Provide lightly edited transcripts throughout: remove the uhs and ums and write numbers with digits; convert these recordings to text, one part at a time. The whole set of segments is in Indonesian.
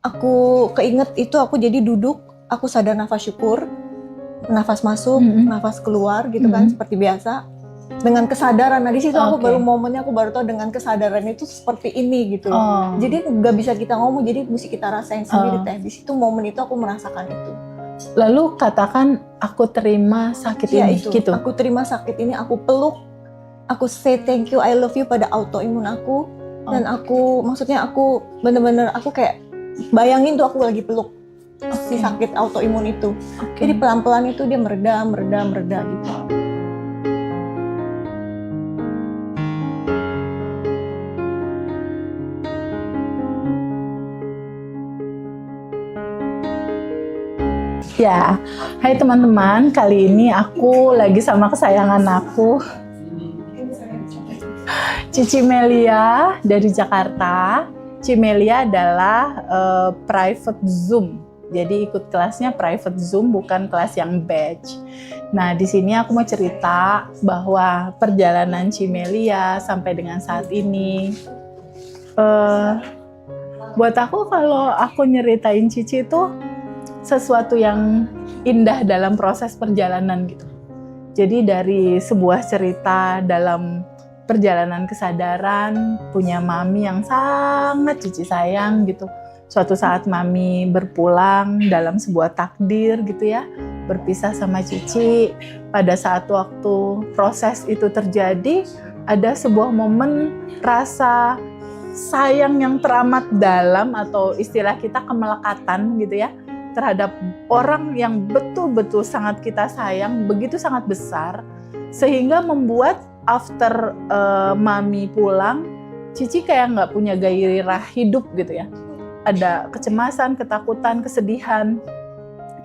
aku keinget itu, aku jadi duduk, aku sadar nafas syukur, nafas masuk, nafas keluar gitu kan, seperti biasa. Dengan kesadaran, nah di situ aku baru momennya, aku baru tahu dengan kesadaran itu seperti ini gitu loh. Jadi nggak bisa kita ngomong, jadi mesti kita rasain sendiri teh. Di situ momen itu aku merasakan itu. Lalu katakan aku terima sakit ini itu, gitu. Aku terima sakit ini, aku peluk, aku say thank you, I love you pada autoimun aku. Dan aku, maksudnya aku bener-bener aku kayak bayangin tuh aku lagi peluk si sakit autoimun itu. Jadi pelan-pelan itu dia mereda gitu. Ya, hai teman-teman, kali ini aku lagi sama kesayangan aku, Cici Melia dari Jakarta. Cici Melia adalah private Zoom, jadi ikut kelasnya private Zoom, bukan kelas yang batch. Nah, di sini aku mau cerita bahwa perjalanan Cici Melia sampai dengan saat ini, buat aku kalau aku nyeritain Cici itu sesuatu yang indah dalam proses perjalanan gitu. Jadi dari sebuah cerita dalam perjalanan kesadaran, punya mami yang sangat Cici sayang gitu. Suatu saat mami berpulang dalam sebuah takdir gitu ya, berpisah sama Cici. Pada saat waktu proses itu terjadi, ada sebuah momen rasa sayang yang teramat dalam, atau istilah kita kemelekatan gitu ya, terhadap orang yang betul-betul sangat kita sayang, begitu sangat besar, sehingga membuat after mami pulang, Cici kayak nggak punya gairah hidup gitu ya. Ada kecemasan, ketakutan, kesedihan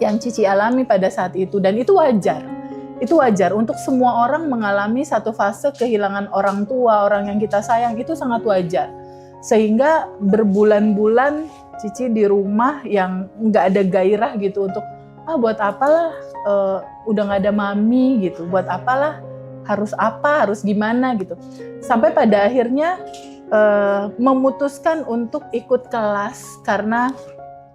yang Cici alami pada saat itu, dan itu wajar. Itu wajar untuk semua orang mengalami satu fase kehilangan orang tua, orang yang kita sayang, itu sangat wajar. Sehingga berbulan-bulan Cici di rumah yang nggak ada gairah gitu untuk buat apalah udah nggak ada mami gitu, buat apalah harus gimana gitu, sampai pada akhirnya memutuskan untuk ikut kelas karena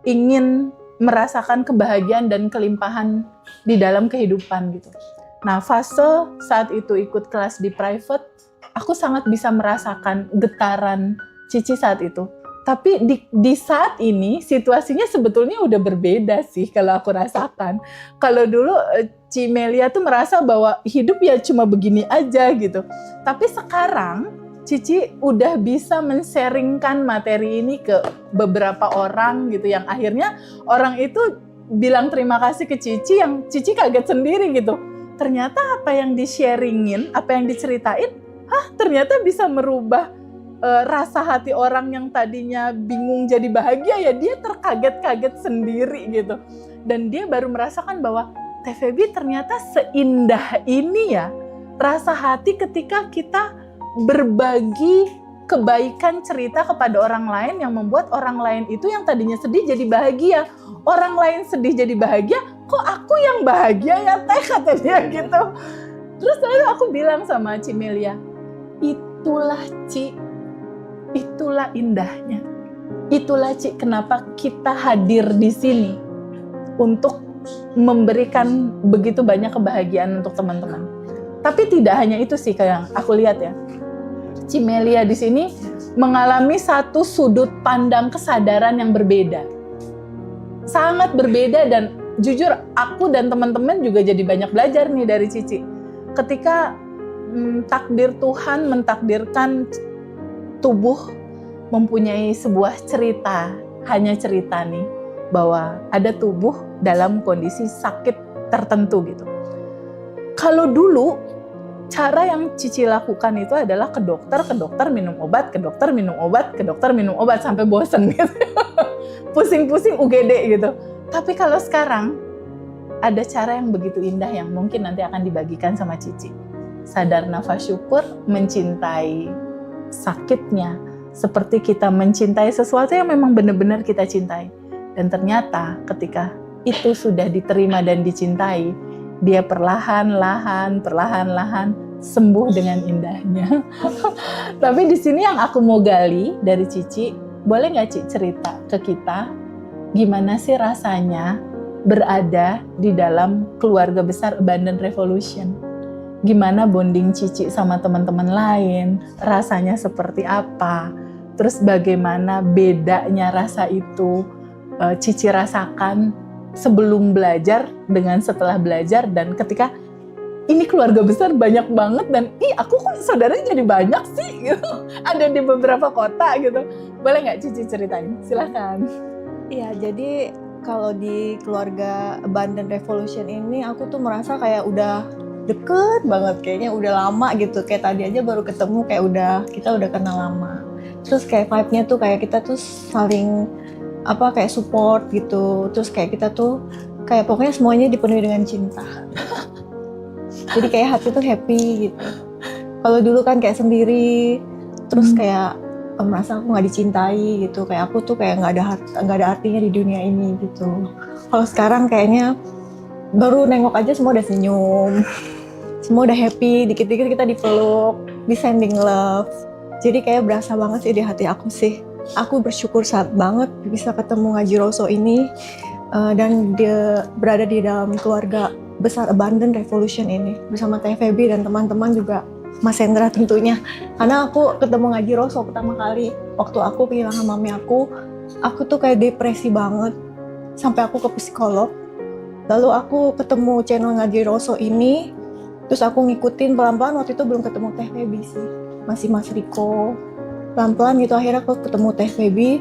ingin merasakan kebahagiaan dan kelimpahan di dalam kehidupan gitu. Nah, fase saat itu ikut kelas di private, aku sangat bisa merasakan getaran Cici saat itu. Tapi di saat ini situasinya sebetulnya udah berbeda sih kalau aku rasakan. Kalau dulu Ci Melia tuh merasa bahwa hidup ya cuma begini aja gitu. Tapi sekarang Cici udah bisa men-sharingkan materi ini ke beberapa orang gitu, yang akhirnya orang itu bilang terima kasih ke Cici, yang Cici kaget sendiri gitu. Ternyata apa yang di-sharingin, apa yang diceritain, ternyata bisa merubah rasa hati orang yang tadinya bingung jadi bahagia, ya dia terkaget-kaget sendiri gitu. Dan dia baru merasakan bahwa Teh Feby ternyata seindah ini ya rasa hati ketika kita berbagi kebaikan cerita kepada orang lain, yang membuat orang lain itu yang tadinya sedih jadi bahagia. Orang lain sedih jadi bahagia, kok aku yang bahagia ya Teh, kata dia gitu. Terus lalu aku bilang sama Ci Melia, itulah Ci, itulah indahnya. Itulah Ci, kenapa kita hadir di sini untuk memberikan begitu banyak kebahagiaan untuk teman-teman. Tapi tidak hanya itu sih kayak aku lihat ya. Ci Melia di sini mengalami satu sudut pandang kesadaran yang berbeda. Sangat berbeda, dan jujur aku dan teman-teman juga jadi banyak belajar nih dari Cici. Ketika takdir Tuhan mentakdirkan tubuh mempunyai sebuah cerita, hanya cerita nih, bahwa ada tubuh dalam kondisi sakit tertentu gitu. Kalau dulu, cara yang Cici lakukan itu adalah ke dokter minum obat, ke dokter minum obat sampai bosen gitu. Pusing-pusing UGD gitu. Tapi kalau sekarang, ada cara yang begitu indah yang mungkin nanti akan dibagikan sama Cici. Sadar nafas syukur, mencintai sakitnya, seperti kita mencintai sesuatu yang memang benar-benar kita cintai. Dan ternyata ketika itu sudah diterima dan dicintai, dia perlahan-lahan sembuh dengan indahnya. Tapi di sini yang aku mau gali dari Cici, boleh nggak Ci cerita ke kita gimana sih rasanya berada di dalam keluarga besar Abundant Revolution. Gimana bonding Cici sama teman-teman lain, rasanya seperti apa, terus bagaimana bedanya rasa itu Cici rasakan sebelum belajar dengan setelah belajar, dan ketika ini keluarga besar banyak banget dan aku kok saudaranya jadi banyak sih gitu. Ada di beberapa kota gitu. Boleh nggak Cici ceritain? Silahkan. Iya, jadi kalau di keluarga Abundant Revolution ini aku tuh merasa kayak udah deket banget, kayaknya udah lama gitu. Kayak tadi aja baru ketemu kayak kita udah kenal lama. Terus kayak vibe-nya tuh kayak kita tuh saling kayak support gitu. Terus kayak kita tuh kayak pokoknya semuanya dipenuhi dengan cinta. Jadi kayak hati tuh happy gitu. Kalau dulu kan kayak sendiri, terus kayak merasa aku nggak dicintai gitu. Kayak aku tuh kayak nggak ada artinya di dunia ini gitu. Kalau sekarang kayaknya baru nengok aja semua udah senyum, semua udah happy. Dikit-dikit kita dipeluk, di sending love. Jadi kayak berasa banget sih di hati aku sih. Aku bersyukur banget bisa ketemu Ngaji Roso ini dan dia berada di dalam keluarga besar Abundant Revolution ini bersama Teh Feby dan teman-teman juga, Mas Hendra tentunya. Karena aku ketemu Ngaji Roso pertama kali waktu aku kehilangan mami aku tuh kayak depresi banget sampai aku ke psikolog. Lalu aku ketemu channel Ngaji Roso ini, terus aku ngikutin pelan-pelan. Waktu itu belum ketemu Teh Feby sih, masih Mas Riko. Pelan-pelan gitu akhirnya aku ketemu Teh Feby,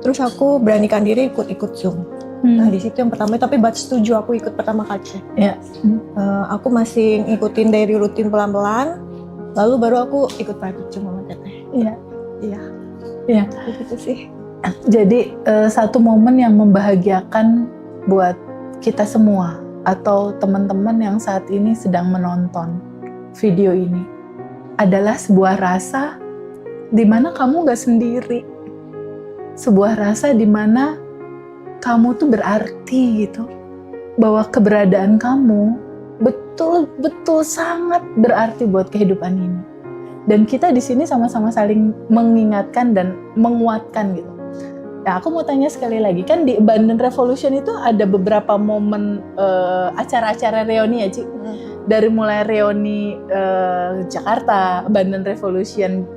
terus aku beranikan diri ikut Zoom. Nah di situ yang pertama, tapi batch 7 aku ikut pertama kali. Ya. Aku masih ngikutin dari rutin pelan-pelan, lalu baru aku ikut private Zoom sama Teteh. Iya. Gitu sih. Jadi satu momen yang membahagiakan buat kita semua atau teman-teman yang saat ini sedang menonton video ini adalah sebuah rasa di mana kamu gak sendiri, sebuah rasa di mana kamu tuh berarti gitu, bahwa keberadaan kamu betul-betul sangat berarti buat kehidupan ini. Dan kita di sini sama-sama saling mengingatkan dan menguatkan gitu. Nah, aku mau tanya sekali lagi, kan di Abundant Revolution itu ada beberapa momen acara-acara reuni ya, Ci? Dari mulai reuni Jakarta, Abundant Revolution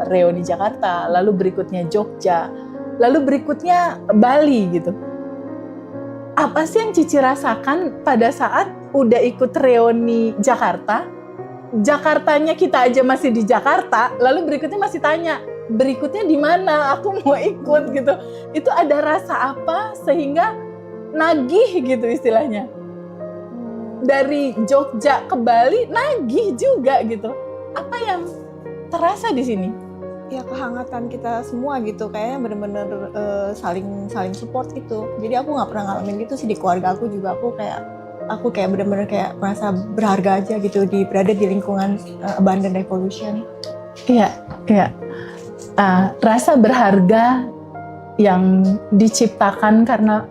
reuni Jakarta, lalu berikutnya Jogja, lalu berikutnya Bali gitu. Apa sih yang Cici rasakan pada saat udah ikut reuni Jakarta? Jakartanya kita aja masih di Jakarta, lalu berikutnya masih tanya, berikutnya di mana? Aku mau ikut gitu. Itu ada rasa apa sehingga nagih gitu istilahnya? Dari Jogja ke Bali nagih juga gitu. Apa yang terasa di sini? Ya kehangatan kita semua gitu, kayaknya bener-bener saling support gitu. Jadi aku nggak pernah ngalamin gitu sih di keluarga aku juga. Aku kayak bener-bener kayak merasa berharga aja gitu berada di lingkungan Abundant Revolution. Iya. Rasa berharga yang diciptakan karena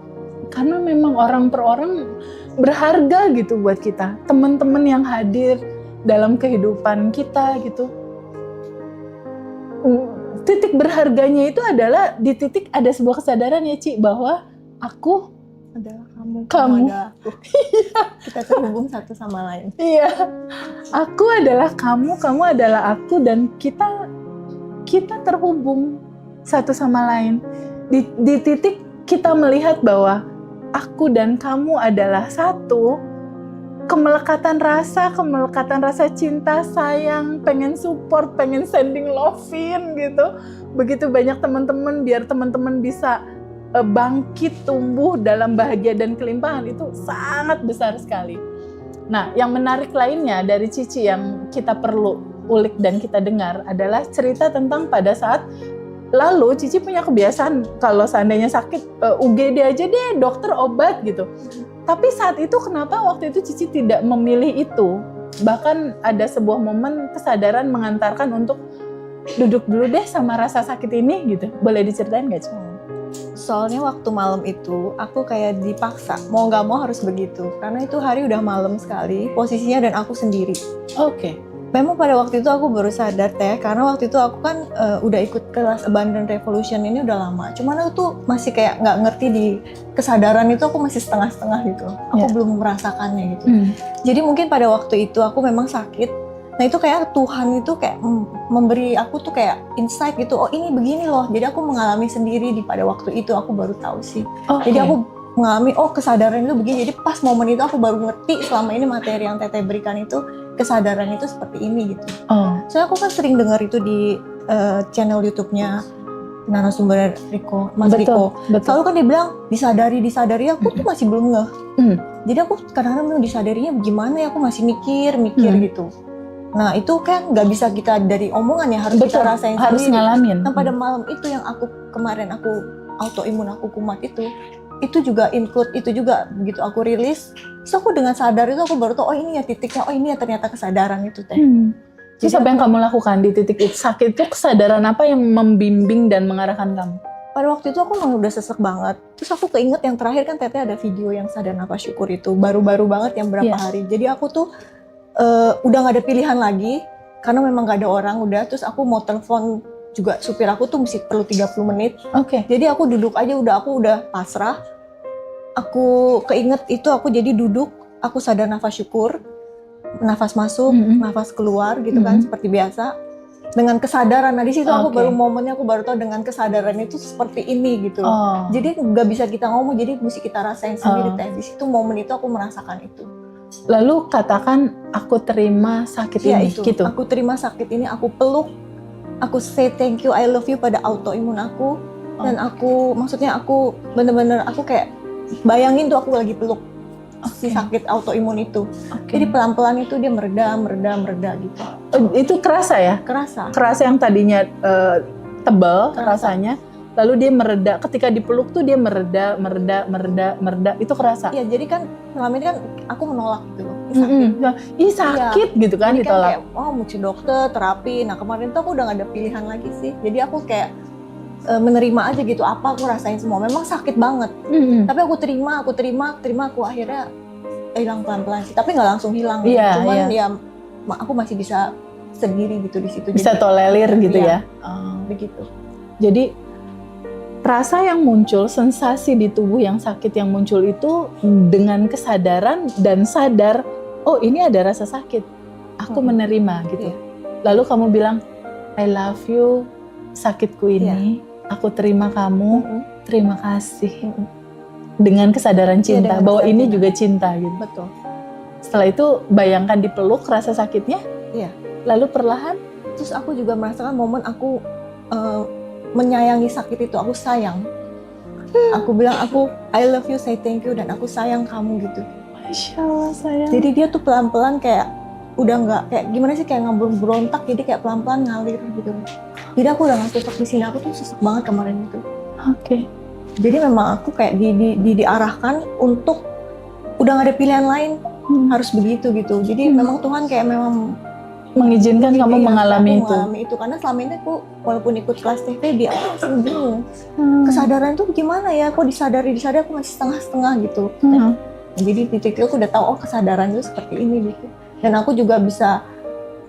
memang orang per orang berharga gitu buat kita. Teman-teman yang hadir dalam kehidupan kita gitu. Titik berharganya itu adalah di titik ada sebuah kesadaran ya Ci, bahwa aku adalah kamu adalah aku. Kita terhubung satu sama lain. Iya, aku adalah kamu adalah aku, dan kita terhubung satu sama lain. Di titik kita melihat bahwa aku dan kamu adalah satu. Kemelekatan rasa cinta, sayang, pengen support, pengen sending love-in gitu. Begitu banyak teman-teman, biar teman-teman bisa bangkit, tumbuh dalam bahagia dan kelimpahan, itu sangat besar sekali. Nah, yang menarik lainnya dari Cici yang kita perlu ulik dan kita dengar adalah cerita tentang pada saat lalu Cici punya kebiasaan kalau seandainya sakit UGD aja deh, dokter obat gitu. Tapi saat itu kenapa waktu itu Cici tidak memilih itu? Bahkan ada sebuah momen kesadaran mengantarkan untuk duduk dulu deh sama rasa sakit ini gitu. Boleh diceritain gak Cici? Soalnya waktu malam itu aku kayak dipaksa, mau gak mau harus begitu. Karena itu hari udah malam sekali, posisinya dan aku sendiri. Oke. Memang pada waktu itu aku baru sadar Teh, karena waktu itu aku kan udah ikut kelas Abundant Revolution ini udah lama. Cuman aku tuh masih kayak nggak ngerti di kesadaran itu aku masih setengah-setengah gitu. Aku belum merasakannya gitu. Jadi mungkin pada waktu itu aku memang sakit. Nah itu kayak Tuhan itu kayak memberi aku tuh kayak insight gitu. Oh ini begini loh. Jadi aku mengalami sendiri pada waktu itu aku baru tahu sih. Jadi aku mengalami kesadaran itu begini. Jadi pas momen itu aku baru ngerti selama ini materi yang Teteh berikan itu kesadaran itu seperti ini gitu. Soalnya aku kan sering dengar itu di channel YouTube-nya narasumber Mas Riko. Selalu kan dia bilang disadari, aku tuh masih belum ngeh. Jadi aku kadang-kadang belum disadarinya bagaimana ya, aku masih mikir gitu. Nah itu kan nggak bisa kita dari omongan ya, harus kita rasain harus sendiri. ngalamin. Nah pada malam itu yang kemarin aku autoimun aku kumat itu juga include itu juga begitu aku rilis. Terus aku dengan sadar itu aku baru tahu ini ya titiknya, ini ya ternyata kesadaran itu Teh. Terus apa yang kamu lakukan di titik itu? Sakit itu kesadaran apa yang membimbing dan mengarahkan kamu? Pada waktu itu aku memang udah sesek banget. Terus aku keinget yang terakhir kan Teteh ada video yang sadar nafas syukur itu. Baru-baru banget yang berapa hari. Jadi aku tuh udah gak ada pilihan lagi. Karena memang gak ada orang udah. Terus aku mau telepon juga supir aku tuh mesti perlu 30 menit. Jadi aku duduk aja aku udah pasrah. Aku keinget itu aku jadi duduk. Aku sadar nafas syukur. Nafas masuk, nafas keluar gitu kan seperti biasa dengan kesadaran. Nah di situ aku baru momennya aku baru tahu dengan kesadaran itu seperti ini gitu. Jadi nggak bisa kita ngomong, jadi mesti kita rasain sendiri Teh. Di situ momen itu aku merasakan itu. Lalu katakan aku terima sakit ini itu. gitu. Aku terima sakit ini, aku peluk, aku say thank you, I love you pada autoimun aku dan aku maksudnya aku bener-bener aku kayak bayangin tuh aku lagi peluk si sakit autoimun itu. Jadi pelan-pelan itu dia mereda gitu. Itu kerasa ya? Kerasa yang tadinya tebal rasanya, lalu dia mereda. Ketika dipeluk tuh dia mereda. Itu kerasa. Iya, jadi kan selama ini kan aku menolak gitu loh. Sakit gitu kan jadi ditolak. Kan kayak, mesti dokter, terapi. Nah kemarin tuh aku udah gak ada pilihan lagi sih. Jadi aku kayak menerima aja gitu, apa aku rasain semua. Memang sakit banget, tapi aku terima, aku akhirnya hilang pelan-pelan sih. Tapi nggak langsung hilang, cuman ya aku masih bisa sendiri gitu di situ. Bisa tolerir gitu ya. Begitu. Jadi rasa yang muncul, sensasi di tubuh yang sakit yang muncul itu dengan kesadaran dan sadar, oh ini ada rasa sakit, aku menerima gitu. Lalu kamu bilang, I love you, sakitku ini. Aku terima kamu, terima kasih. Dengan kesadaran cinta, dengan bahwa kesadaran ini juga cinta gitu. Betul. Setelah itu bayangkan dipeluk rasa sakitnya, lalu perlahan. Terus aku juga merasakan momen aku menyayangi sakit itu, aku sayang. Aku bilang I love you, say thank you, dan aku sayang kamu gitu. Masya Allah sayang. Jadi dia tuh pelan-pelan kayak udah nggak kayak gimana sih, kayak nggak berontak, jadi kayak pelan-pelan ngalir gitu. Jadi aku udah nggak sesek di sini, aku tuh sesek banget kemarin itu. Jadi memang aku kayak diarahkan untuk udah nggak ada pilihan lain, harus begitu gitu. Jadi memang Tuhan kayak memang mengizinkan kamu mengalami itu. Karena selama ini aku walaupun ikut kelas TV dia masih bingung. Kesadaran itu gimana ya? Kok disadari aku masih setengah-setengah gitu. Jadi di titik itu aku udah tahu kesadaran itu seperti ini gitu. Dan aku juga bisa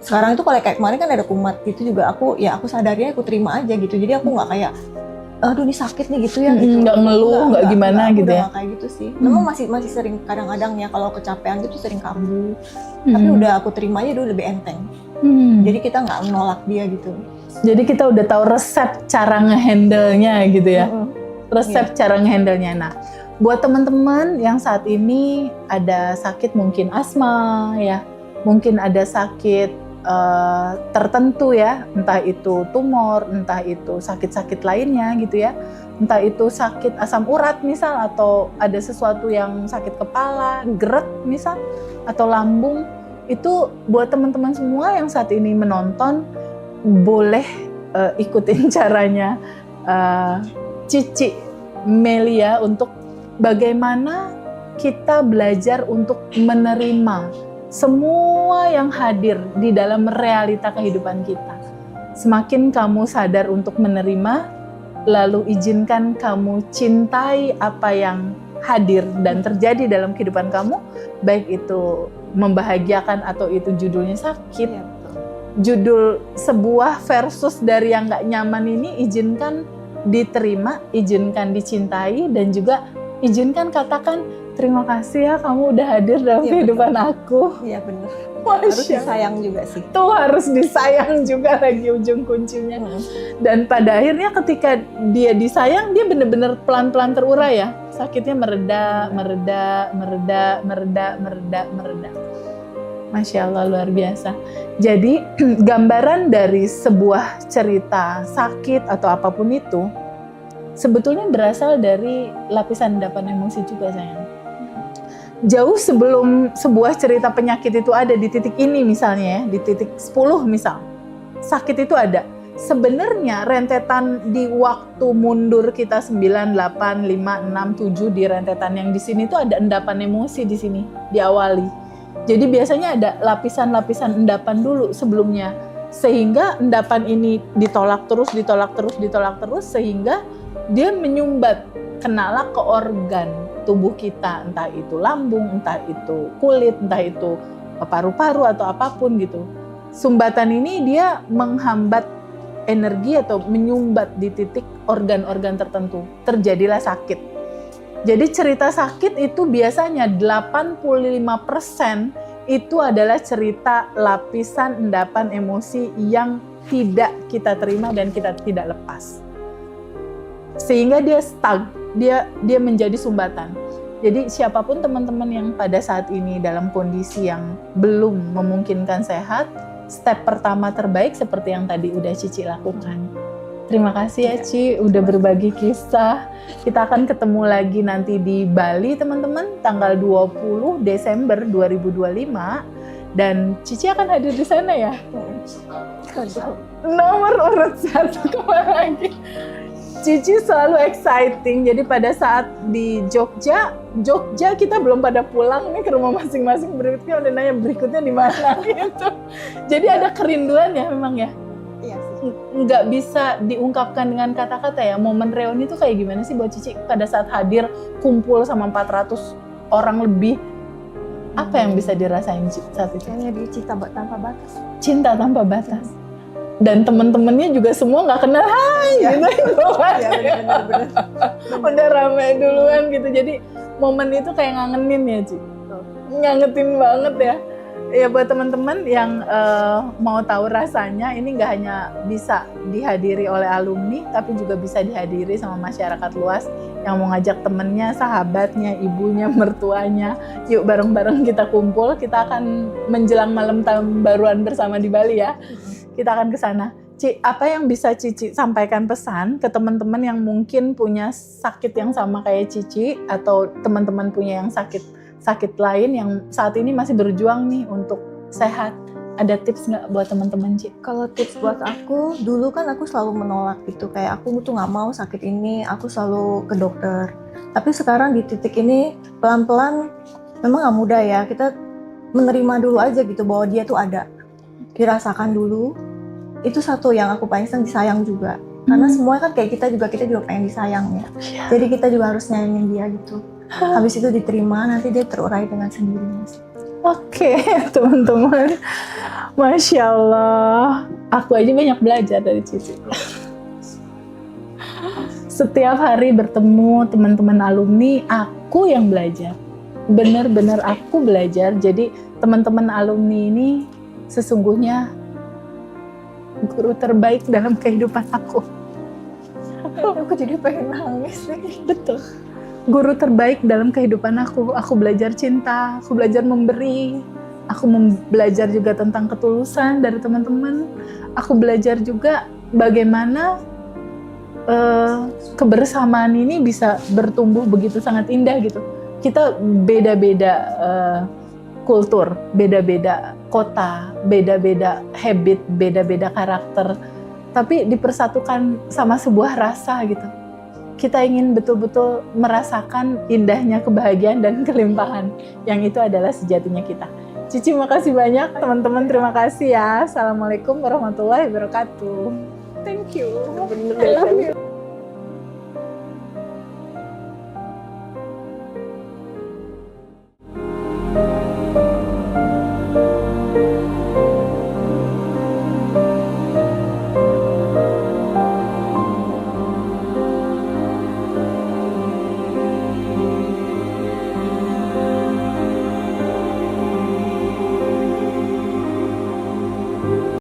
sekarang itu kalau kayak kemarin kan ada kumat gitu juga aku sadarnya aku terima aja gitu. Jadi aku nggak kayak aduh ini sakit nih gitu ya gitu. Nggak ngeluh, nggak gimana gitu ya. Kayak gitu sih. Memang masih sering kadang-kadang ya kalau kecapean gitu sering kambuh. Tapi udah aku terima aja dulu, lebih enteng. Jadi kita nggak menolak dia gitu. Jadi kita udah tahu resep cara ngehandle-nya gitu ya. Resep cara ngehandle-nya. Nah, buat teman-teman yang saat ini ada sakit mungkin asma ya, mungkin ada sakit tertentu ya, entah itu tumor, entah itu sakit-sakit lainnya gitu ya, entah itu sakit asam urat misal, atau ada sesuatu yang sakit kepala, gerd misal, atau lambung. Itu buat teman-teman semua yang saat ini menonton, boleh ikutin caranya Cici Melia untuk bagaimana kita belajar untuk menerima semua yang hadir di dalam realita kehidupan kita. Semakin kamu sadar untuk menerima, lalu izinkan kamu cintai apa yang hadir dan terjadi dalam kehidupan kamu, baik itu membahagiakan atau itu judulnya sakit. Judul sebuah versus dari yang gak nyaman ini izinkan diterima, izinkan dicintai, dan juga izinkan katakan terima kasih ya kamu udah hadir dalam Iya, kehidupan aku. Iya benar. Harus Masya disayang juga sih. Tuh harus disayang juga lagi ujung kuncinya. Dan pada akhirnya ketika dia disayang, dia benar-benar pelan-pelan terurai ya. Sakitnya mereda, mereda, mereda, mereda, mereda, mereda. Masya Allah, luar biasa. Jadi gambaran dari sebuah cerita sakit atau apapun itu sebetulnya berasal dari lapisan endapan emosi juga, sayang. Jauh sebelum sebuah cerita penyakit itu ada di titik ini misalnya ya, di titik 10 misal, sakit itu ada. Sebenarnya rentetan di waktu mundur kita 9, 8, 5, 6, 7 di rentetan yang di sini itu ada endapan emosi di sini, diawali. Jadi biasanya ada lapisan-lapisan endapan dulu sebelumnya. Sehingga endapan ini ditolak terus, ditolak terus, ditolak terus, sehingga dia menyumbat, kenalah ke organ tubuh kita, entah itu lambung, entah itu kulit, entah itu paru-paru atau apapun gitu. Sumbatan ini dia menghambat energi atau menyumbat di titik organ-organ tertentu. Terjadilah sakit. Jadi cerita sakit itu biasanya 85% itu adalah cerita lapisan endapan emosi yang tidak kita terima dan kita tidak lepas. Sehingga dia stuck, dia menjadi sumbatan. Jadi siapapun teman-teman yang pada saat ini dalam kondisi yang belum memungkinkan sehat, step pertama terbaik seperti yang tadi udah Cici lakukan. Terima kasih ya Ci, udah berbagi kisah. Kita akan ketemu lagi nanti di Bali teman-teman, tanggal 20 Desember 2025. Dan Cici akan hadir di sana ya? Nomor urut 1 kemana lagi? Cici selalu exciting, jadi pada saat di Jogja kita belum pada pulang nih ke rumah masing-masing, berikutnya udah nanya berikutnya di mana gitu. Jadi ada kerinduan ya memang ya? Iya sih. Nggak bisa diungkapkan dengan kata-kata ya, momen reuni itu kayak gimana sih buat Cici pada saat hadir kumpul sama 400 orang lebih? Apa yang bisa dirasain saat itu? Kayaknya di Cinta Tanpa Batas. Cinta tanpa batas. Dan temen-temennya juga semua nggak kenal, hai gitu. Iya benar-benar. Udah ramai duluan gitu. Jadi momen itu kayak ngangenin ya Ci. Ngangetin banget ya. Ya buat teman-teman yang mau tahu rasanya, ini nggak hanya bisa dihadiri oleh alumni, tapi juga bisa dihadiri sama masyarakat luas yang mau ngajak temennya, sahabatnya, ibunya, mertuanya. Yuk bareng-bareng kita kumpul, kita akan menjelang malam tahun baruan bersama di Bali ya. Kita akan ke sana. Ci, apa yang bisa Cici sampaikan pesan ke teman-teman yang mungkin punya sakit yang sama kayak Cici, atau teman-teman punya yang sakit lain yang saat ini masih berjuang nih untuk sehat? Ada tips nggak buat teman-teman, Ci? Kalau tips buat aku, dulu kan aku selalu menolak gitu, kayak aku tuh nggak mau sakit ini, aku selalu ke dokter. Tapi sekarang di titik ini pelan-pelan, memang nggak mudah ya, kita menerima dulu aja gitu bahwa dia tuh ada, dirasakan dulu. Itu satu yang aku paling senang, disayang juga. Karena semua kan kayak kita juga pengen disayang ya. Jadi kita juga harus nyayangin dia gitu. Habis itu diterima, nanti dia terurai dengan sendirinya. Oke, teman-teman. Masya Allah. Aku aja banyak belajar dari Cici. Setiap hari bertemu teman-teman alumni, aku yang belajar. Benar-benar aku belajar. Jadi teman-teman alumni ini sesungguhnya guru terbaik dalam kehidupan aku. Aku jadi pengen nangis nih. Betul. Guru terbaik dalam kehidupan aku. Aku belajar cinta, aku belajar memberi, aku belajar juga tentang ketulusan dari teman-teman. Aku belajar juga bagaimana kebersamaan ini bisa bertumbuh begitu sangat indah gitu. Kita beda-beda kultur, beda-beda kota, beda-beda habit, beda-beda karakter, tapi dipersatukan sama sebuah rasa gitu. Kita ingin betul-betul merasakan indahnya kebahagiaan dan kelimpahan, yang itu adalah sejatinya kita. Cici makasih banyak, teman-teman terima kasih ya. Assalamualaikum warahmatullahi wabarakatuh. Thank you. I love you.